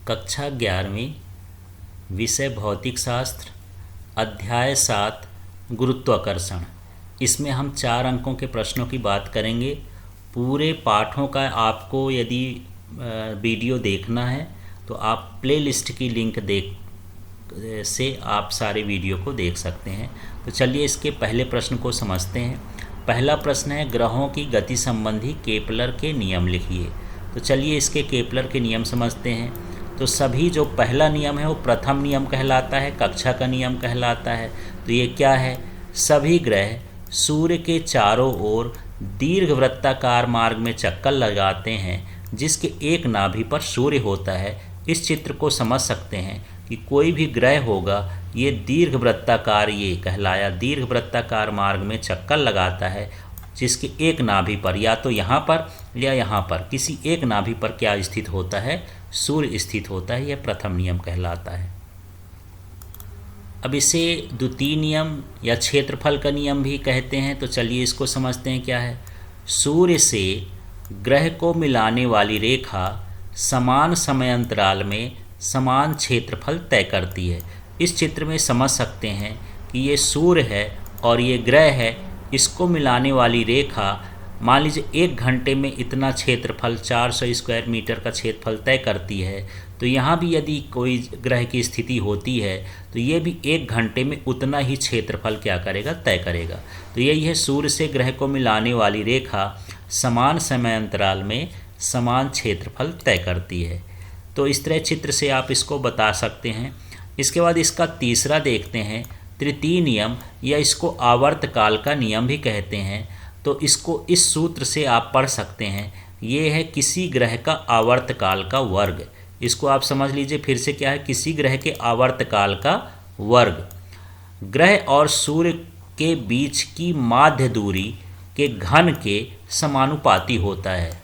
कक्षा 11वीं, विषय भौतिक शास्त्र, अध्याय 7 गुरुत्वाकर्षण। इसमें हम 4 अंकों के प्रश्नों की बात करेंगे। पूरे पाठों का आपको यदि वीडियो देखना है तो आप प्लेलिस्ट की लिंक से आप सारे वीडियो को देख सकते हैं। तो चलिए इसके पहले प्रश्न को समझते हैं। पहला प्रश्न है, ग्रहों की गति संबंधी केपलर के नियम लिखिए। तो चलिए इसके केपलर के नियम समझते हैं। तो सभी जो पहला नियम है वो प्रथम नियम कहलाता है, कक्षा का नियम कहलाता है। तो ये क्या है? सभी ग्रह सूर्य के चारों ओर दीर्घवृत्ताकार मार्ग में चक्कर लगाते हैं जिसके एक नाभि पर सूर्य होता है। इस चित्र को समझ सकते हैं कि कोई भी ग्रह होगा ये दीर्घवृत्ताकार, ये कहलाया दीर्घवृत्ताकार मार्ग में चक्कर लगाता है जिसके एक नाभि पर, या तो यहाँ पर या यहाँ पर, किसी एक नाभि पर क्या स्थित होता है? सूर्य स्थित होता है। यह प्रथम नियम कहलाता है। अब इसे द्वितीय नियम या क्षेत्रफल का नियम भी कहते हैं। तो चलिए इसको समझते हैं क्या है। सूर्य से ग्रह को मिलाने वाली रेखा समान समय अंतराल में समान क्षेत्रफल तय करती है। इस चित्र में समझ सकते हैं कि ये सूर्य है और ये ग्रह है, इसको मिलाने वाली रेखा मान लीजिए 1 घंटे में इतना क्षेत्रफल 400 स्क्वायर मीटर का क्षेत्रफल तय करती है। तो यहाँ भी यदि कोई ग्रह की स्थिति होती है तो ये भी 1 घंटे में उतना ही क्षेत्रफल क्या करेगा? तय करेगा। तो यही है, सूर्य से ग्रह को मिलाने वाली रेखा समान समय अंतराल में समान क्षेत्रफल तय करती है। तो इस तरह चित्र से आप इसको बता सकते हैं। इसके बाद इसका तीसरा देखते हैं, तृतीय नियम, या इसको आवर्तकाल का नियम भी कहते हैं। तो इसको इस सूत्र से आप पढ़ सकते हैं। ये है किसी ग्रह का आवर्तकाल का वर्ग। इसको आप समझ लीजिए फिर से, क्या है? किसी ग्रह के आवर्तकाल का वर्ग ग्रह और सूर्य के बीच की माध्य दूरी के घन के समानुपाती होता है।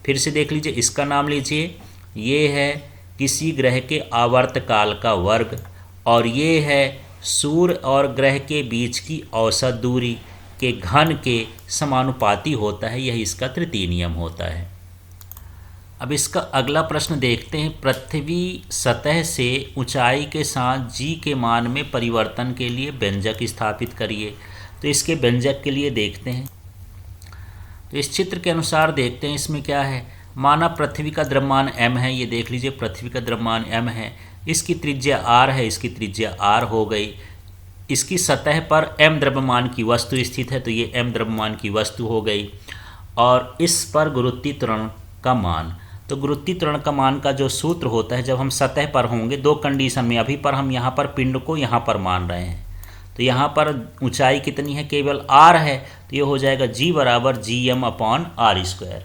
फिर से देख लीजिए, इसका नाम लीजिए। ये है किसी ग्रह के आवर्तकाल का वर्ग और ये है सूर्य और ग्रह के बीच की औसत दूरी के घन के समानुपाती होता है। यही इसका तृतीय नियम होता है। अब इसका अगला प्रश्न देखते हैं। पृथ्वी सतह से ऊंचाई के साथ g के मान में परिवर्तन के लिए व्यंजक स्थापित करिए। तो इसके व्यंजक के लिए देखते हैं। तो इस चित्र के अनुसार देखते हैं इसमें क्या है। माना पृथ्वी का द्रव्यमान m है। ये देख लीजिए, पृथ्वी का द्रव्यमान m है, इसकी त्रिज्या r है, इसकी त्रिज्या r हो गई। इसकी सतह पर m द्रव्यमान की वस्तु स्थित है, तो ये m द्रव्यमान की वस्तु हो गई। और इस पर गुरुत्वीय त्वरण का मान। तो गुरुत्वीय त्वरण का मान का जो सूत्र होता है, जब हम सतह पर होंगे, 2 कंडीशन में, अभी पर हम यहाँ पर पिंड को यहाँ पर मान रहे हैं। तो यहाँ पर ऊंचाई कितनी है? केवल r है। तो ये हो जाएगा g बराबर gm/r²।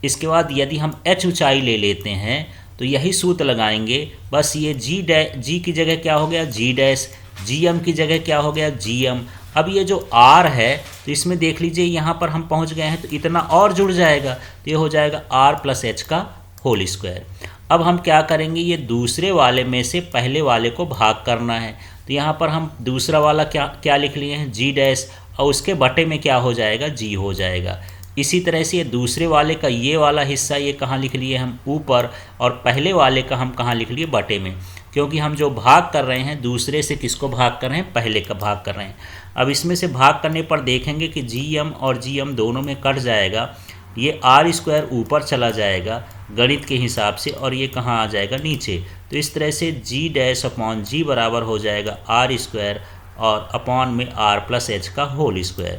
इसके बाद यदि हम h ऊंचाई ले लेते हैं तो यही सूत्र लगाएंगे। बस ये g की जगह क्या हो गया? g डैश, gm की जगह क्या हो गया? gm। अब ये जो r है तो इसमें देख लीजिए, यहाँ पर हम पहुँच गए हैं तो इतना और जुड़ जाएगा। तो ये हो जाएगा r+h²। अब हम क्या करेंगे? ये दूसरे वाले में से पहले वाले को भाग करना है। तो यहाँ पर हम दूसरा वाला क्या लिख लिए हैं? g डैश, और उसके बटे में क्या हो जाएगा? g हो जाएगा। इसी तरह से ये दूसरे वाले का ये वाला हिस्सा, ये कहाँ लिख लिए हम? ऊपर, और पहले वाले का हम कहाँ लिख लिए? बटे में, क्योंकि हम जो भाग कर रहे हैं दूसरे से किसको भाग कर रहे हैं? पहले का भाग कर रहे हैं। अब इसमें से भाग करने पर देखेंगे कि gm और gm दोनों में कट जाएगा। ये r² ऊपर चला जाएगा गणित के हिसाब से, और ये कहाँ आ जाएगा? नीचे। तो इस तरह से g⁻g बराबर हो जाएगा r² और अपॉन में r+h²।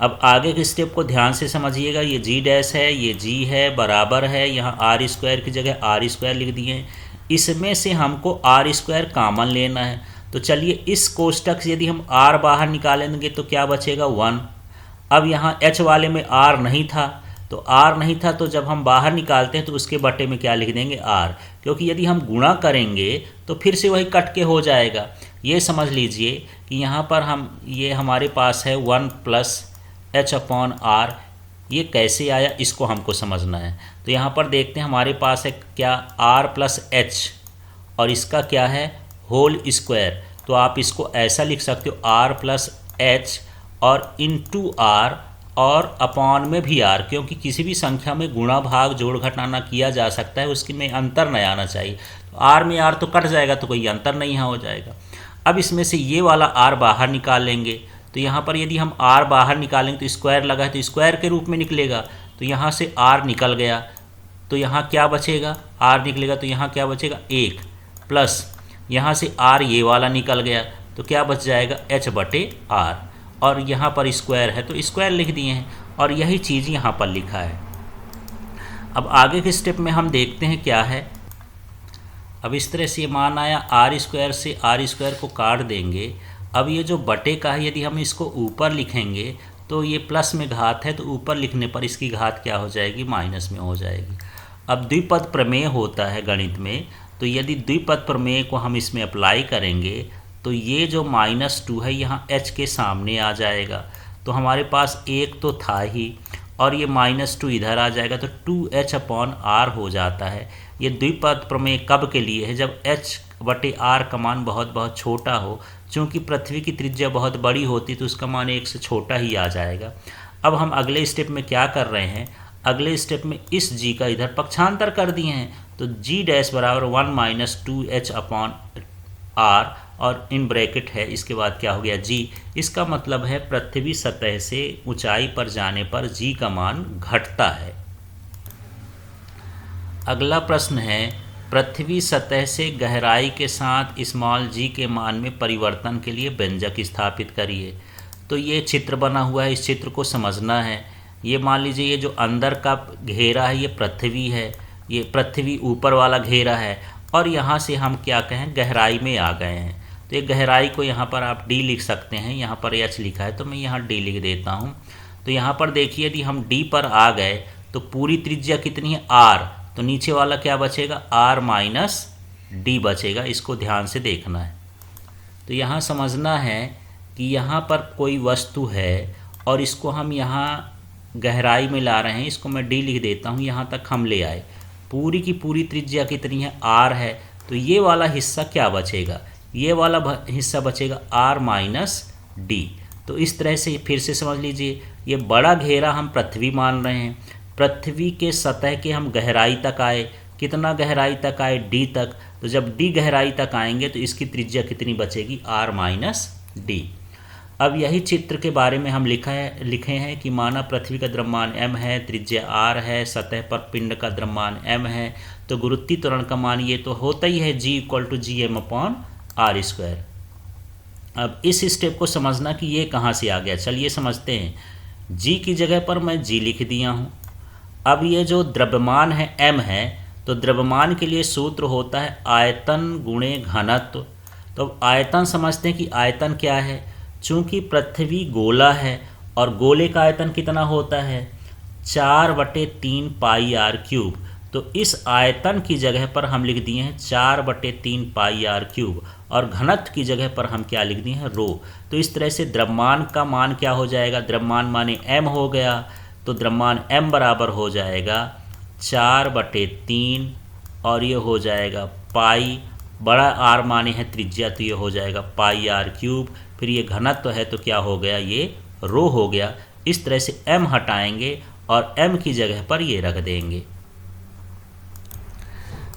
अब आगे के स्टेप को ध्यान से समझिएगा। ये g डैश है, ये g है, बराबर है, यहाँ r² की जगह r² लिख दिए हैं। इसमें से हमको r² कॉमन लेना है। तो चलिए इस कोष्टक से यदि हम r बाहर निकालेंगे तो क्या बचेगा? 1। अब यहाँ h वाले में r नहीं था, तो जब हम बाहर निकालते हैं तो उसके बटे में क्या लिख देंगे? r, क्योंकि यदि हम गुणा करेंगे तो फिर से वही कट के हो जाएगा। ये समझ लीजिए कि यहाँ पर ये हमारे पास है 1+h/r। ये कैसे आया इसको हमको समझना है। तो यहाँ पर देखते हैं, हमारे पास है क्या? r+h, और इसका क्या है? Whole square. तो आप इसको ऐसा लिख सकते हो r+h और इंटू r और अपॉन में भी आर, क्योंकि किसी भी संख्या में गुणा भाग जोड़ घटाना किया जा सकता है, उसकी में अंतर नहीं आना चाहिए। तो आर में आर तो कट जाएगा तो कोई अंतर नहीं यहाँ हो जाएगा। अब इसमें से ये वाला आर बाहर निकालेंगे, तो यहाँ पर यदि हम आर बाहर निकालेंगे तो स्क्वायर लगा है तो स्क्वायर के रूप में निकलेगा, तो यहाँ से आर निकल गया, तो यहाँ क्या बचेगा, आर निकलेगा तो यहाँ क्या बचेगा 1 प्लस यहाँ से आर ये वाला निकल गया तो क्या बच जाएगा h/r, और यहाँ पर स्क्वायर है तो स्क्वायर लिख दिए हैं, और यही चीज़ यहाँ पर लिखा है। अब आगे के स्टेप में हम देखते हैं क्या है। अब इस तरह से ये मान आया, आर स्क्वायर से आर स्क्वायर को काट देंगे। अब ये जो बटे का है यदि हम इसको ऊपर लिखेंगे तो ये प्लस में घात है, तो ऊपर लिखने पर इसकी घात क्या हो जाएगी, माइनस में हो जाएगी। अब द्विपद प्रमेय होता है गणित में, तो यदि द्विपद प्रमेय को हम इसमें अप्लाई करेंगे तो ये जो -2 है यहाँ h के सामने आ जाएगा, तो हमारे पास 1 तो था ही, और ये -2 इधर आ जाएगा तो 2h/r हो जाता है। ये द्विपद प्रमेय कब के लिए है, जब h/r का मान बहुत बहुत छोटा हो। चूँकि पृथ्वी की त्रिज्या बहुत बड़ी होती तो उसका मान 1 से छोटा ही आ जाएगा। अब हम अगले स्टेप में क्या कर रहे हैं, अगले स्टेप में इस g का इधर पक्षांतर कर दिए हैं, तो g डैश बराबर 1 - 2h/r, और इन ब्रैकेट है, इसके बाद क्या हो गया g। इसका मतलब है पृथ्वी सतह से ऊंचाई पर जाने पर g का मान घटता है। अगला प्रश्न है, पृथ्वी सतह से गहराई के साथ स्मॉल g के मान में परिवर्तन के लिए व्यंजक स्थापित करिए। तो ये चित्र बना हुआ है, इस चित्र को समझना है। ये मान लीजिए ये जो अंदर का घेरा है ये पृथ्वी है, ये पृथ्वी ऊपर वाला घेरा है, और यहाँ से हम क्या कहें गहराई में आ गए हैं। तो ये गहराई को यहाँ पर आप d लिख सकते हैं, यहाँ पर h लिखा है तो मैं यहाँ d लिख देता हूँ। तो यहाँ पर देखिए यदि हम d पर आ गए तो पूरी त्रिज्या कितनी है r, तो नीचे वाला क्या बचेगा r - d बचेगा। इसको ध्यान से देखना है। तो यहाँ समझना है कि यहाँ पर कोई वस्तु है और इसको हम यहाँ गहराई में ला रहे हैं, इसको मैं d लिख देता हूँ, यहाँ तक हम ले आए। पूरी की पूरी त्रिज्या कितनी है r है, तो ये वाला हिस्सा क्या बचेगा, ये वाला हिस्सा बचेगा r - d। तो इस तरह से फिर से समझ लीजिए, ये बड़ा घेरा हम पृथ्वी मान रहे हैं, पृथ्वी के सतह के हम गहराई तक आए, कितना गहराई तक आए d तक, तो जब d गहराई तक आएंगे तो इसकी त्रिज्या कितनी बचेगी r - d। अब यही चित्र के बारे में हम लिखे हैं कि माना पृथ्वी का द्रव्यमान m है, त्रिज्या r है, सतह पर पिंड का द्रव्यमान m है, तो गुरुत्वीय त्वरण का मान ये तो होता ही है g = gm/r²। अब इस स्टेप को समझना कि ये कहाँ से आ गया, चलिए समझते हैं। g की जगह पर मैं g लिख दिया हूँ। अब ये जो द्रव्यमान है m है, तो द्रव्यमान के लिए सूत्र होता है आयतन गुणे घनत्व। तो आयतन समझते हैं कि आयतन क्या है, चूँकि पृथ्वी गोला है और गोले का आयतन कितना होता है 4/3 πr³। तो इस आयतन की जगह पर हम लिख दिए हैं 4/3 πr³, और घनत्व की जगह पर हम क्या लिख दिए हैं रो। तो इस तरह से द्रव्यमान का मान क्या हो जाएगा, द्रव्यमान माने m हो गया, तो द्रव्यमान m बराबर हो जाएगा 4/3, और ये हो जाएगा पाई, बड़ा r माने है त्रिज्या तो ये हो जाएगा πr³। फिर ये घनत्व है तो क्या हो गया, ये रो हो गया। इस तरह से m हटाएंगे और m की जगह पर ये रख देंगे।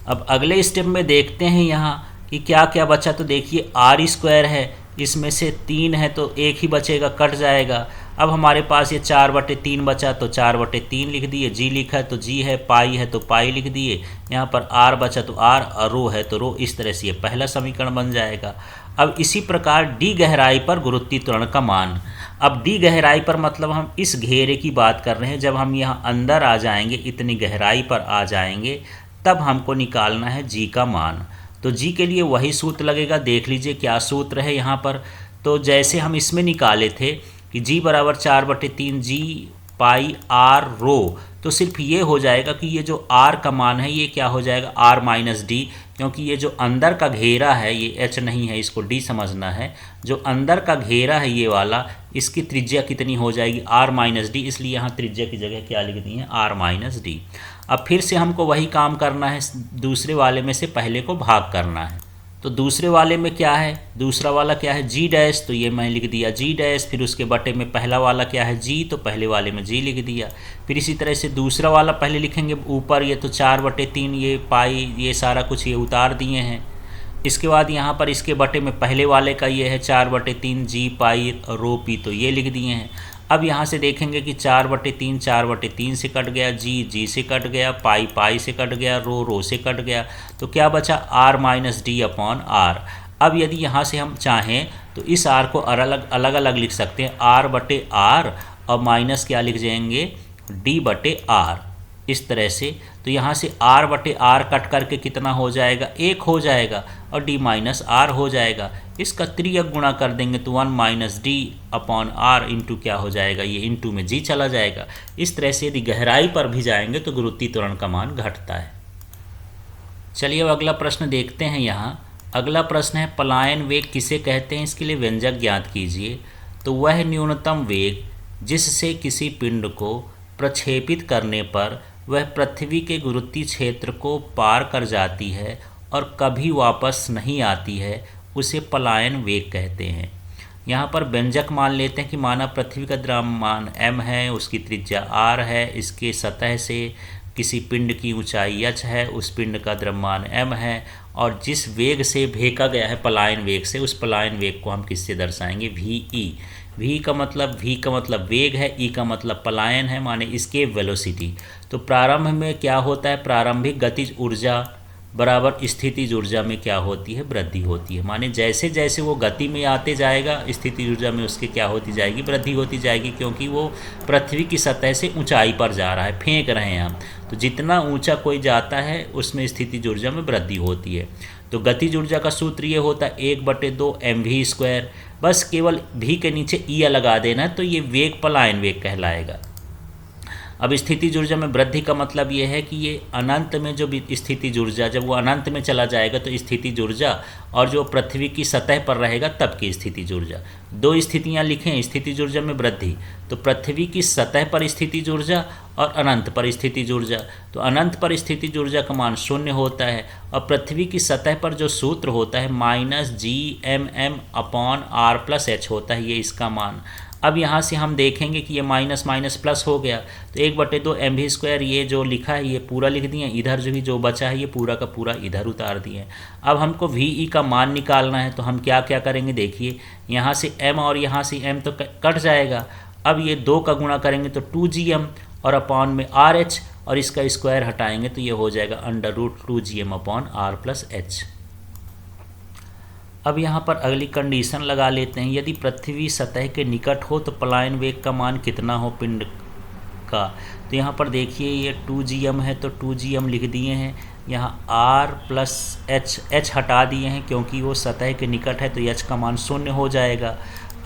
अब अगले स्टेप में देखते हैं यहाँ कि क्या क्या बचा। तो देखिए r² है, इसमें से 3 है तो 1 ही बचेगा, कट जाएगा। अब हमारे पास ये 4/3 बचा तो 4/3 लिख दिए, g लिखा है तो g है, पाई है तो पाई लिख दिए, यहाँ पर r बचा तो r, और रो है तो रो। इस तरह से ये पहला समीकरण बन जाएगा। अब इसी प्रकार d गहराई पर गुरुत्वीय त्वरण का मान। अब d गहराई पर मतलब हम इस घेरे की बात कर रहे हैं, जब हम यहाँ अंदर आ जाएंगे, इतनी गहराई पर आ जाएंगे, तब हमको निकालना है g का मान। तो g के लिए वही सूत्र लगेगा, देख लीजिए क्या सूत्र है यहाँ पर। तो जैसे हम इसमें निकाले थे कि g बराबर 4/3 g पाई r रो, तो सिर्फ ये हो जाएगा कि ये जो r का मान है ये क्या हो जाएगा r - d, क्योंकि ये जो अंदर का घेरा है ये h नहीं है, इसको d समझना है। जो अंदर का घेरा है ये वाला, इसकी त्रिज्या कितनी हो जाएगी r - d, इसलिए यहाँ त्रिज्या की जगह क्या लिख दी है r - d। अब फिर से हमको वही काम करना है, दूसरे वाले में से पहले को भाग करना है। तो दूसरे वाले में क्या है, दूसरा वाला क्या है जी डैश, तो ये मैं लिख दिया जी डैश। फिर उसके बटे में पहला वाला क्या है जी, तो पहले वाले में जी लिख दिया। फिर इसी तरह से दूसरा वाला पहले लिखेंगे ऊपर, ये तो 4/3 ये पाई ये सारा कुछ ये उतार दिए हैं। इसके बाद यहाँ पर इसके बटे में पहले वाले का ये है 4/3 जी पाई रो पी, तो ये लिख दिए हैं। अब यहाँ से देखेंगे कि 4/3 4/3 से कट गया, जी जी से कट गया, पाई पाई से कट गया, रो से कट गया, तो क्या बचा R minus D upon R. अब यदि यहाँ से हम चाहें तो इस आर को अलग अलग लिख सकते हैं, R/R और माइनस क्या लिख जाएंगे D/R, इस तरह से। तो यहाँ से R/R कट करके कितना हो जाएगा, 1 हो जाएगा और D माइनस R हो जाएगा। इसका त्रियक गुणा कर देंगे तो 1 minus D upon R into क्या हो जाएगा, ये इंटू में G चला जाएगा। इस तरह से यदि गहराई पर भी जाएंगे तो गुरुत्वीय त्वरण का मान घटता है। चलिए अब अगला प्रश्न देखते हैं। यहाँ अगला प्रश्न है पलायन वेग किसे कहते हैं, इसके लिए व्यंजक ज्ञात कीजिए। तो वह न्यूनतम वेग जिससे किसी पिंड को प्रक्षेपित करने पर वह पृथ्वी के गुरुत्वीय क्षेत्र को पार कर जाती है और कभी वापस नहीं आती है, उसे पलायन वेग कहते हैं। यहाँ पर व्यंजक मान लेते हैं कि माना पृथ्वी का द्रव्यमान m है, उसकी त्रिज्या r है, इसके सतह से किसी पिंड की ऊंचाई h है, उस पिंड का द्रव्यमान m है, और जिस वेग से भेका गया है पलायन वेग से, उस पलायन वेग को हम किससे दर्शाएंगे, VE। V का मतलब वेग है, E का मतलब पलायन है, माने इसके वेलोसिटी। तो प्रारंभ में क्या होता है, प्रारंभिक गतिज ऊर्जा बराबर स्थितिज ऊर्जा में क्या होती है, वृद्धि होती है। माने जैसे जैसे वो गति में आते जाएगा स्थितिज ऊर्जा में उसके क्या होती जाएगी, वृद्धि होती जाएगी, क्योंकि वो पृथ्वी की सतह से ऊंचाई पर जा रहा है, फेंक रहे हैं हम। तो जितना ऊंचा कोई जाता है उसमें स्थितिज ऊर्जा में वृद्धि होती है। तो गतिज ऊर्जा का सूत्र ये होता है 1/2 mv²। बस केवल v के नीचे ई लगा देना है तो ये वेग पलायन वेग कहलाएगा। अब स्थितिज ऊर्जा में वृद्धि का मतलब ये है कि ये अनंत में जो स्थितिज ऊर्जा, जब वो अनंत में चला जाएगा तो स्थितिज ऊर्जा, और जो पृथ्वी की सतह पर रहेगा तब की स्थितिज ऊर्जा। दो स्थितियाँ लिखें स्थितिज ऊर्जा में वृद्धि, तो पृथ्वी की सतह पर स्थितिज ऊर्जा और अनंत पर स्थितिज ऊर्जा। तो अनंत पर स्थितिज ऊर्जा का मान 0 होता है, और पृथ्वी की सतह पर जो सूत्र होता है -GMM अपॉन R+H होता है, ये इसका मान। अब यहाँ से हम देखेंगे कि ये माइनस माइनस प्लस हो गया, तो 1/2 mv² ये जो लिखा है ये पूरा लिख दिए, इधर जो भी जो बचा है ये पूरा का पूरा इधर उतार दिए। अब हमको VE का मान निकालना है, तो हम क्या क्या करेंगे, देखिए यहाँ से m और यहाँ से m तो कट जाएगा। अब ये 2 का गुणा करेंगे तो 2gm और अपॉन में RH, और इसका स्क्वायर हटाएंगे तो ये हो जाएगा √2gm अपॉन R+H। अब यहाँ पर अगली कंडीशन लगा लेते हैं, यदि पृथ्वी सतह के निकट हो तो पलायन वेग का मान कितना हो पिंड का। तो यहाँ पर देखिए ये 2gm है तो 2gm लिख दिए हैं, यहाँ R+H, H हटा दिए हैं क्योंकि वो सतह के निकट है तो H का मान 0 हो जाएगा।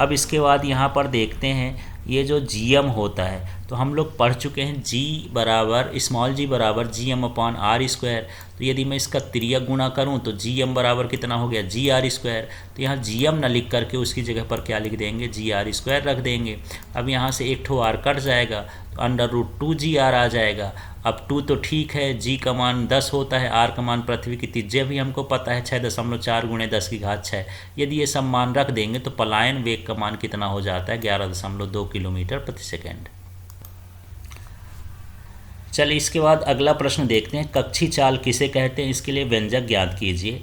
अब इसके बाद यहाँ पर देखते हैं ये जो gm होता है, तो हम लोग पढ़ चुके हैं g बराबर gm अपॉन R²। तो यदि मैं इसका त्रियक गुणा करूं तो gm बराबर कितना हो गया, GR²। तो यहाँ gm न लिख करके उसकी जगह पर क्या लिख देंगे, GR² रख देंगे। अब यहाँ से एक ठो r कट जाएगा तो √2gr आ जाएगा। अब 2 तो ठीक है, g का मान 10 होता है, r का मान पृथ्वी की त्रिज्या भी हमको पता है 6.4 × 10⁻6। यदि ये सब मान रख देंगे तो पलायन वेग का मान कितना हो जाता है, 11.2 किलोमीटर प्रति सेकेंड। चलिए इसके बाद अगला प्रश्न देखते हैं, कक्षीय चाल किसे कहते हैं, इसके लिए व्यंजक ज्ञात कीजिए।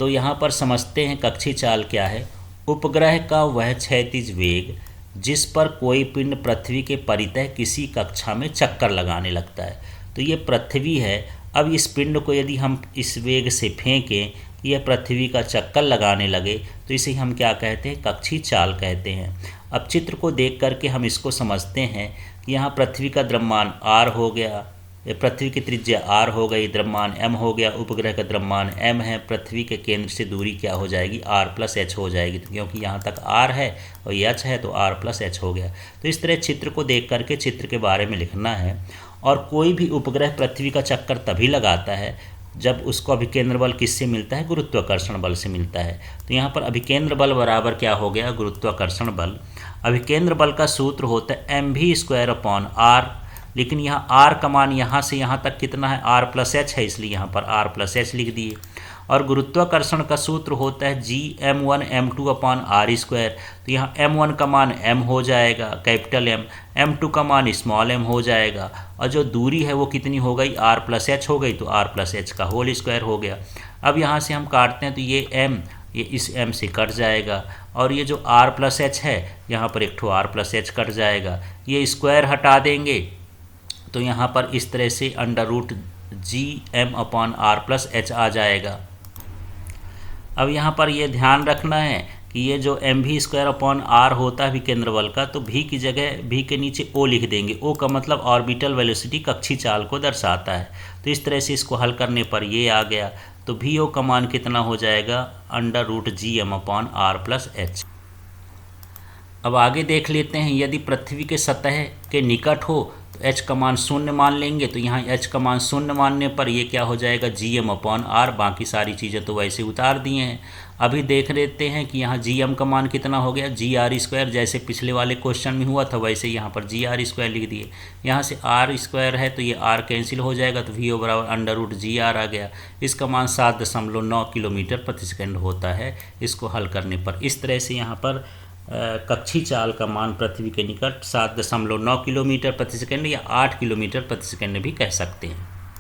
तो यहाँ पर समझते हैं कक्षीय चाल क्या है। उपग्रह का वह क्षैतिज वेग जिस पर कोई पिंड पृथ्वी के परितः किसी कक्षा में चक्कर लगाने लगता है। तो ये पृथ्वी है, अब इस पिंड को यदि हम इस वेग से फेंकें, यह पृथ्वी का चक्कर लगाने लगे, तो इसे हम क्या कहते हैं, कक्षीय चाल कहते हैं। अब चित्र को देख करके हम इसको समझते हैं कि यहाँ पृथ्वी का द्रव्यमान r हो गया, पृथ्वी की त्रिज्या r हो गई, द्रव्यमान m हो गया, उपग्रह का द्रव्यमान m है, पृथ्वी के केंद्र से दूरी क्या हो जाएगी, R+H हो जाएगी। तो क्योंकि यहाँ तक r है और ये h है तो R+H हो गया। तो इस तरह चित्र को देख करके चित्र के बारे में लिखना है। और कोई भी उपग्रह पृथ्वी का चक्कर तभी लगाता है जब उसको अभिकेंद्र बल किससे मिलता है, गुरुत्वाकर्षण बल से मिलता है। तो यहाँ पर अभिकेंद्र बल बराबर क्या हो गया, गुरुत्वाकर्षण बल। अभिकेंद्र बल का सूत्र होता है mv² अपॉन r, लेकिन यहाँ r का मान यहाँ से यहाँ तक कितना है, R+H है, इसलिए यहाँ पर R+H लिख दिए। और गुरुत्वाकर्षण का सूत्र होता है Gm1m2 अपॉन आर स्क्वायर। तो यहाँ m1 का मान m हो जाएगा कैपिटल M, m2 का मान स्मॉल m हो जाएगा, और जो दूरी है वो कितनी हो गई r प्लस एच हो गई, तो r प्लस एच का होल स्क्वायर हो गया। अब यहाँ से हम काटते हैं तो ये m ये इस m से कट जाएगा, और ये जो r प्लस एच है यहाँ पर एक ठो r प्लस एच कट जाएगा, ये स्क्वायर हटा देंगे तो यहाँ पर इस तरह से under root Gm upon R plus H आ जाएगा। अब यहाँ पर ये ध्यान रखना है कि ये जो एम भी स्क्वायर अपॉन आर होता है विकेंद्र बल का, तो भी की जगह भी के नीचे ओ लिख देंगे। ओ का मतलब ऑर्बिटल वेलोसिटी, कक्षीय चाल को दर्शाता है। तो इस तरह से इसको हल करने पर ये आ गया। तो भी ओ का मान कितना हो जाएगा, under root Gm upon R plus H. अब आगे देख लेते हैं, यदि पृथ्वी के सतह के निकट हो तो h का मान 0 मान लेंगे। तो यहाँ h का मान 0 मानने पर ये क्या हो जाएगा, Gm अपॉन आर। बाकी सारी चीज़ें तो वैसे उतार दिए हैं। अभी देख लेते हैं कि यहाँ Gm का मान कितना हो गया, GR स्क्वायर। जैसे पिछले वाले क्वेश्चन में हुआ था वैसे यहाँ पर GR स्क्वायर लिख दिए। यहाँ से R स्क्वायर है तो ये R कैंसिल हो जाएगा, तो VO बराबर अंडर रूट GR आ गया। इसका मान 7.9 किलोमीटर प्रति सेकंड होता है इसको हल करने पर। इस तरह से यहाँ पर कक्षीय चाल का मान पृथ्वी के निकट 7.9 किलोमीटर प्रति सेकंड या 8 किलोमीटर प्रति सेकंड भी कह सकते हैं।